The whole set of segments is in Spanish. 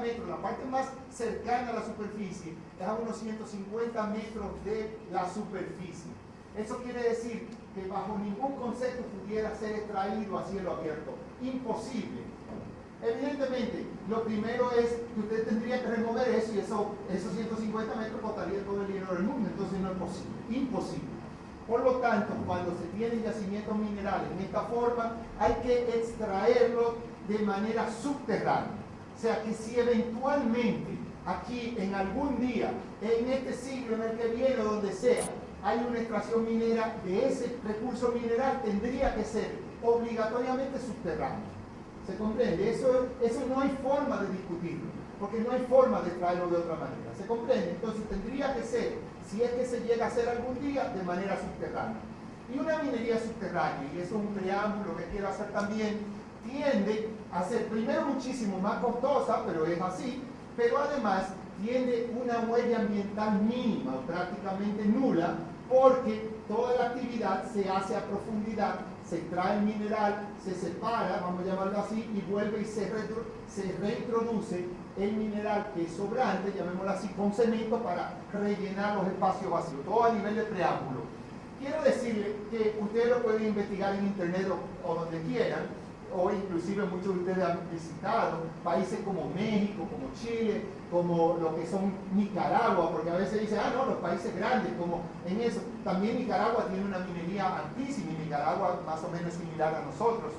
metros, la parte más cercana a la superficie, es a unos 150 metros de la superficie. Eso quiere decir que bajo ningún concepto pudiera ser extraído a cielo abierto. Imposible. Evidentemente, lo primero es que usted tendría que remover eso y esos 150 metros costaría todo el dinero del mundo. Entonces no es posible. Imposible. Por lo tanto, cuando se tienen yacimientos minerales en esta forma, hay que extraerlos de manera subterránea. O sea que si eventualmente aquí en algún día, en este siglo, en el que viene o donde sea, hay una extracción minera de ese recurso mineral, tendría que ser obligatoriamente subterráneo. ¿Se comprende? Eso no hay forma de discutirlo, porque no hay forma de extraerlo de otra manera. ¿Se comprende? Entonces tendría que ser, si es que se llega a hacer algún día, de manera subterránea. Y una minería subterránea, y eso es un preámbulo que quiero hacer también, tiende a ser primero muchísimo más costosa, pero es así, pero además tiene una huella ambiental mínima o prácticamente nula, porque toda la actividad se hace a profundidad, se extrae el mineral, se separa, vamos a llamarlo así, y vuelve y se reintroduce el mineral que es sobrante, llamémoslo así, con cemento para rellenar los espacios vacíos, todo a nivel de preámbulo. Quiero decirle que ustedes lo pueden investigar en internet o donde quieran, o inclusive muchos de ustedes han visitado países como México, como Chile, como lo que son Nicaragua, porque a veces dicen, no, los países grandes, como en eso. También Nicaragua tiene una minería altísima, y Nicaragua más o menos similar a nosotros.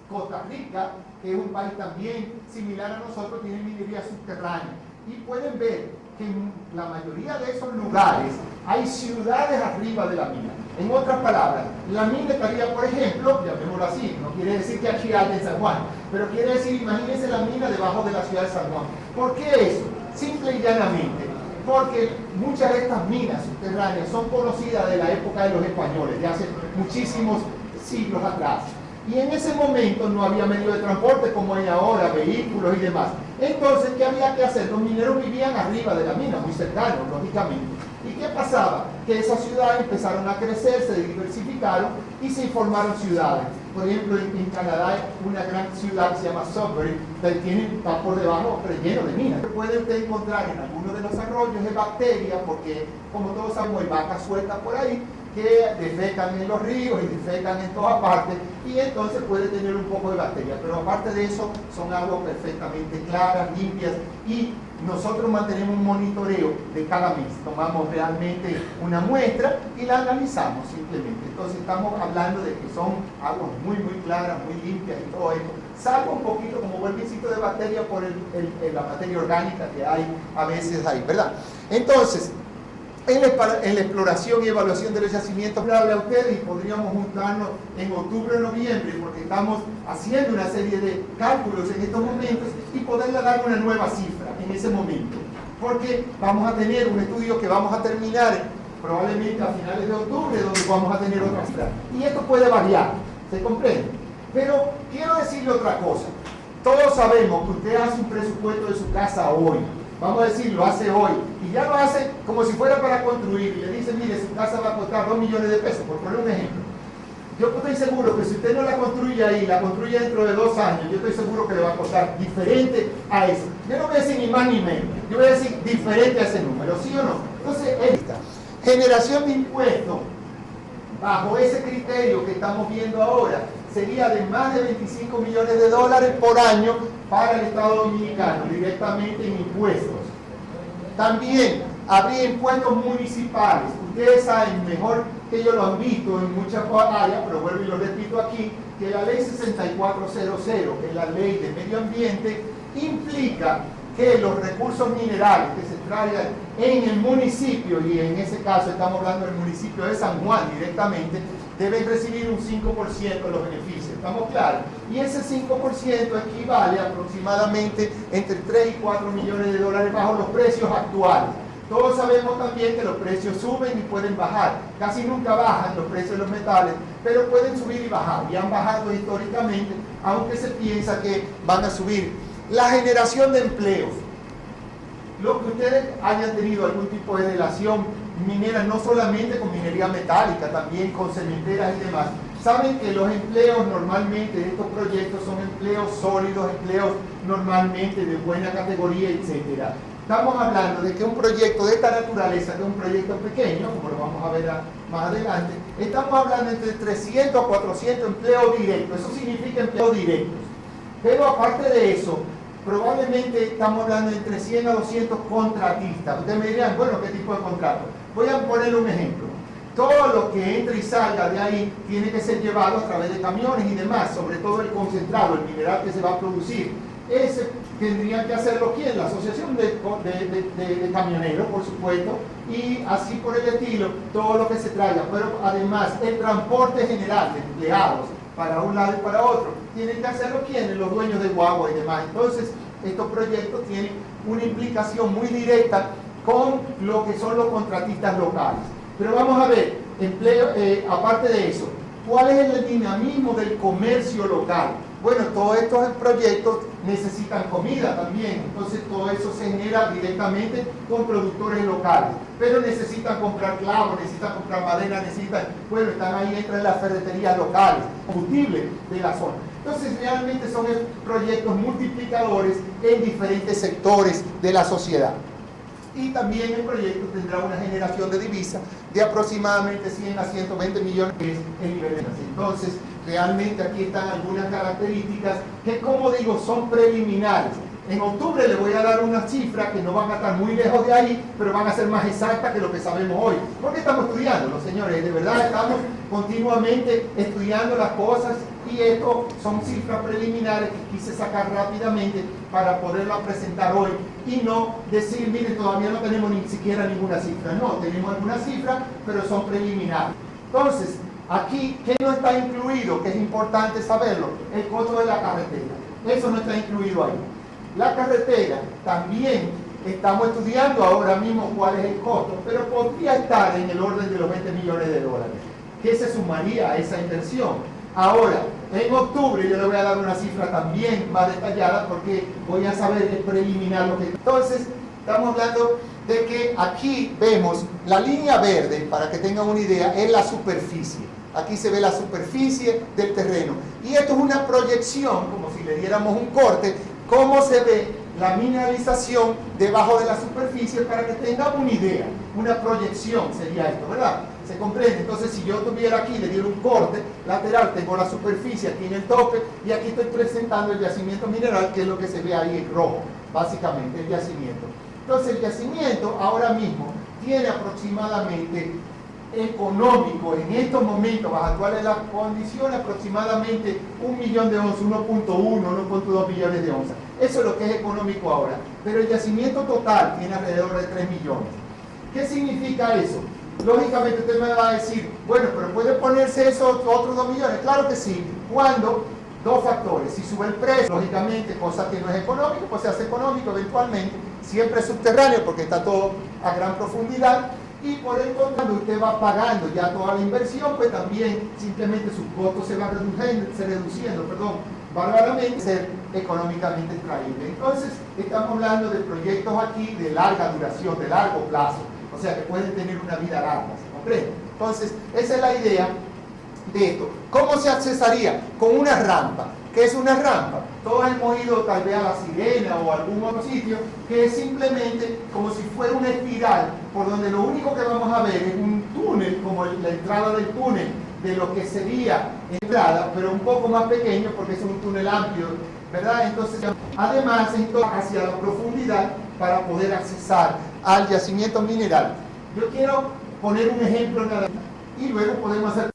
Costa Rica, que es un país también similar a nosotros, tiene minería subterránea. Y pueden ver que en la mayoría de esos lugares hay ciudades arriba de la mina. En otras palabras, la mina estaría, por ejemplo, llamémoslo así, no quiere decir que aquí hay en San Juan, pero quiere decir, imagínense la mina debajo de la ciudad de San Juan. ¿Por qué eso? Simple y llanamente, porque muchas de estas minas subterráneas son conocidas de la época de los españoles, de hace muchísimos siglos atrás. Y en ese momento no había medio de transporte como hay ahora, vehículos y demás. Entonces, ¿qué había que hacer? Los mineros vivían arriba de la mina, muy cercanos, lógicamente. ¿Y qué pasaba? Que esas ciudades empezaron a crecer, se diversificaron y se formaron ciudades. Por ejemplo, en Canadá hay una gran ciudad que se llama Sudbury, que está por debajo relleno de minas. Puede usted encontrar en algunos de los arroyos de bacterias, porque como todos sabemos hay vacas sueltas por ahí, que defecan en los ríos y defecan en todas partes, y entonces puede tener un poco de bacterias, pero aparte de eso son aguas perfectamente claras, limpias, y nosotros mantenemos un monitoreo de cada mes, tomamos realmente una muestra y la analizamos simplemente. Entonces estamos hablando de que son aguas muy claras, muy limpias y todo esto, salvo un poquito como vuelvecito de bacteria por la materia orgánica que hay a veces ahí, ¿verdad? Entonces, en la exploración y evaluación de los yacimientos, hablarle a ustedes, y podríamos juntarnos en octubre o noviembre, porque estamos haciendo una serie de cálculos en estos momentos y poderle dar una nueva cifra en ese momento, porque vamos a tener un estudio que vamos a terminar probablemente a finales de octubre, donde vamos a tener otra cifra, y esto puede variar, ¿se comprende? Pero quiero decirle otra cosa. Todos sabemos que usted hace un presupuesto de su casa hoy, vamos a decir, lo hace hoy, y ya lo hace como si fuera para construir, y le dice, mire, su casa va a costar 2 millones de pesos, por poner un ejemplo. Yo estoy seguro que si usted no la construye ahí, la construye dentro de 2 años, yo estoy seguro que le va a costar diferente a eso. Yo no voy a decir ni más ni menos, yo voy a decir diferente a ese número, ¿sí o no? Entonces, esta generación de impuestos, bajo ese criterio que estamos viendo ahora, sería de más de 25 millones de dólares por año para el Estado Dominicano, directamente en impuestos. También habría impuestos municipales. Ustedes saben mejor que ellos lo han visto en muchas áreas, pero vuelvo y lo repito aquí, que la ley 6400, que es la ley de medio ambiente, implica que los recursos minerales que se traigan en el municipio, y en ese caso estamos hablando del municipio de San Juan directamente, deben recibir un 5% de los beneficios. ¿Estamos claros? Y ese 5% equivale aproximadamente entre 3 y 4 millones de dólares bajo los precios actuales. Todos sabemos también que los precios suben y pueden bajar. Casi nunca bajan los precios de los metales, pero pueden subir y bajar. Y han bajado históricamente, aunque se piensa que van a subir. La generación de empleos. Lo que ustedes hayan tenido algún tipo de relación minera, no solamente con minería metálica, también con cementeras y demás, Saben que los empleos normalmente de estos proyectos son empleos sólidos, empleos normalmente de buena categoría, etc. Estamos hablando de que un proyecto de esta naturaleza, que es un proyecto pequeño, como lo vamos a ver más adelante, estamos hablando entre 300 a 400 empleos directos. Eso significa empleos directos. Pero aparte de eso, probablemente estamos hablando de entre 100 a 200 contratistas. Ustedes me dirán, bueno, ¿qué tipo de contrato? Voy a ponerle un ejemplo. Todo lo que entre y salga de ahí tiene que ser llevado a través de camiones y demás, sobre todo el concentrado, el mineral que se va a producir. Ese tendrían que hacerlo ¿quién? La asociación de camioneros, por supuesto, y así por el estilo, todo lo que se traiga. Pero además, el transporte general de empleados para un lado y para otro, tienen que hacerlo ¿quiénes? Los dueños de guagua y demás. Entonces, estos proyectos tienen una implicación muy directa con lo que son los contratistas locales. Pero vamos a ver, aparte de eso, ¿cuál es el dinamismo del comercio local? Bueno, todos estos proyectos necesitan comida también, entonces todo eso se genera directamente con productores locales, pero necesitan comprar clavos, necesitan comprar madera, bueno, están ahí entre las ferreterías locales, combustible de la zona. Entonces realmente son proyectos multiplicadores en diferentes sectores de la sociedad. Y también el proyecto tendrá una generación de divisas de aproximadamente 100 a 120 millones en nivel de nación. Entonces, realmente aquí están algunas características que, como digo, son preliminares. En octubre les voy a dar unas cifras que no van a estar muy lejos de ahí, pero van a ser más exactas que lo que sabemos hoy. ¿Por qué estamos estudiando, los señores? De verdad estamos continuamente estudiando las cosas y esto son cifras preliminares que quise sacar rápidamente para poderlas presentar hoy y no decir, miren, todavía no tenemos ni siquiera ninguna cifra. No, tenemos algunas cifras, pero son preliminares. Entonces, aquí, ¿qué no está incluido? Que es importante saberlo, el costo de la carretera. Eso no está incluido ahí. La carretera también estamos estudiando ahora mismo cuál es el costo, pero podría estar en el orden de los 20 millones de dólares, que se sumaría a esa inversión. Ahora, en octubre yo le voy a dar una cifra también más detallada porque voy a saber el preliminar lo que... Entonces, estamos hablando de que aquí vemos la línea verde, para que tengan una idea, es la superficie. Aquí se ve la superficie del terreno. Y esto es una proyección, como si le diéramos un corte, cómo se ve la mineralización debajo de la superficie para que tengan una idea, una proyección sería esto, ¿verdad? ¿Se comprende? Entonces, si yo tuviera aquí, le diera un corte lateral, tengo la superficie aquí en el tope y aquí estoy presentando el yacimiento mineral, que es lo que se ve ahí en rojo, básicamente, el yacimiento. Entonces, el yacimiento ahora mismo tiene aproximadamente económico en estos momentos, bajo actuales las condiciones, aproximadamente 1 millón de onzas, 1.1, 1.2 millones de onzas. Eso es lo que es económico ahora. Pero el yacimiento total tiene alrededor de 3 millones. ¿Qué significa eso? Lógicamente usted me va a decir, bueno, pero ¿puede ponerse eso otros 2 millones? Claro que sí. ¿Cuándo? Dos factores. Si sube el precio, lógicamente, cosa que no es económico, pues se hace económico eventualmente. Siempre es subterráneo porque está todo a gran profundidad. Y por el contrario, usted va pagando ya toda la inversión, pues también simplemente sus costos se van reduciendo, bárbaramente, ser económicamente extraíble. Entonces, estamos hablando de proyectos aquí de larga duración, de largo plazo, o sea que pueden tener una vida larga, ¿se comprende? Entonces, esa es la idea de esto. ¿Cómo se accesaría? Con una rampa. ¿Qué es una rampa? Todos hemos ido tal vez a La Sirena o a algún otro sitio que es simplemente como si fuera una espiral por donde lo único que vamos a ver es un túnel, como la entrada del túnel de lo que sería entrada, pero un poco más pequeño porque es un túnel amplio, ¿verdad? Entonces, además, hacia la profundidad para poder accesar al yacimiento mineral. Yo quiero poner un ejemplo nada más y luego podemos hacer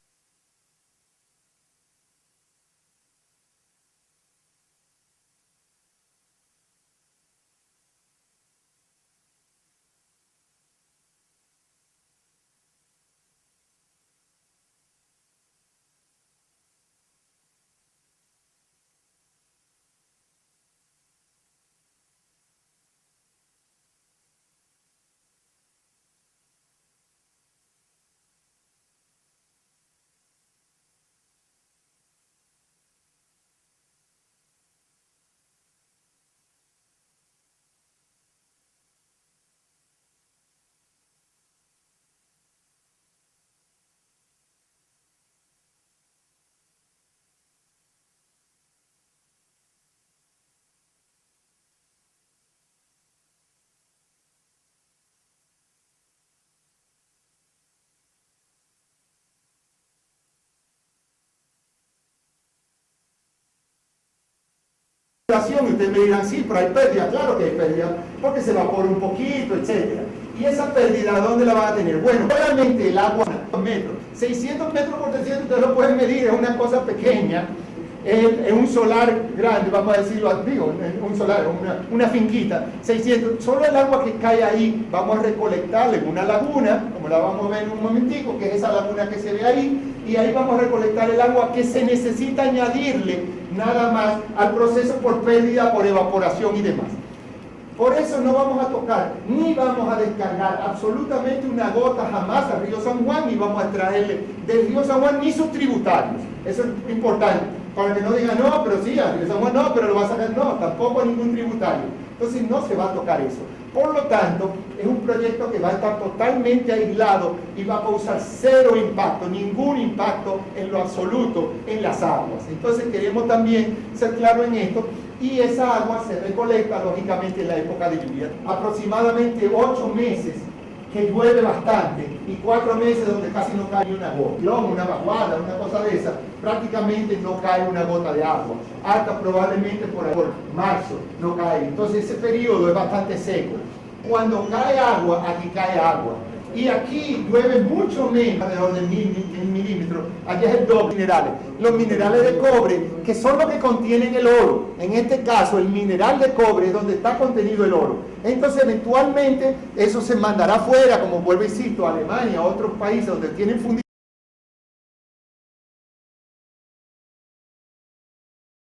Ustedes me dirán, sí, pero hay pérdida, claro que hay pérdida, porque se evapora un poquito, etc. Y esa pérdida, ¿dónde la van a tener? Bueno, realmente el agua, 600 metros por 300, ustedes lo pueden medir, es una cosa pequeña, es un solar grande, vamos a decirlo, digo, un solar, una finquita, 600, solo el agua que cae ahí, vamos a recolectarla en una laguna, como la vamos a ver en un momentico, que es esa laguna que se ve ahí, y ahí vamos a recolectar el agua que se necesita añadirle nada más al proceso por pérdida, por evaporación y demás. Por eso no vamos a tocar, ni vamos a descargar absolutamente una gota jamás al río San Juan, ni vamos a extraerle del río San Juan ni sus tributarios. Eso es importante, para que no digan, no, pero sí, al río San Juan no, pero lo va a sacar, no, tampoco ningún tributario. Entonces no se va a tocar eso. Por lo tanto, es un proyecto que va a estar totalmente aislado y va a causar cero impacto, ningún impacto en lo absoluto en las aguas. Entonces queremos también ser claros en esto, y esa agua se recolecta lógicamente en la época de lluvia. Aproximadamente 8 meses que llueve bastante y 4 meses donde casi no cae ni una gota, una vaguada, una cosa de esa, prácticamente no cae una gota de agua, hasta probablemente por marzo no cae. Entonces ese periodo es bastante seco. Cuando cae agua, aquí cae agua. Y aquí llueve mucho menos, alrededor de 1000 milímetros. Allí es el doble. Minerales. Los minerales de cobre, que son los que contienen el oro. En este caso, el mineral de cobre es donde está contenido el oro. Entonces, eventualmente, eso se mandará afuera, como vuelvo y cito, a Alemania, a otros países donde tienen fundición.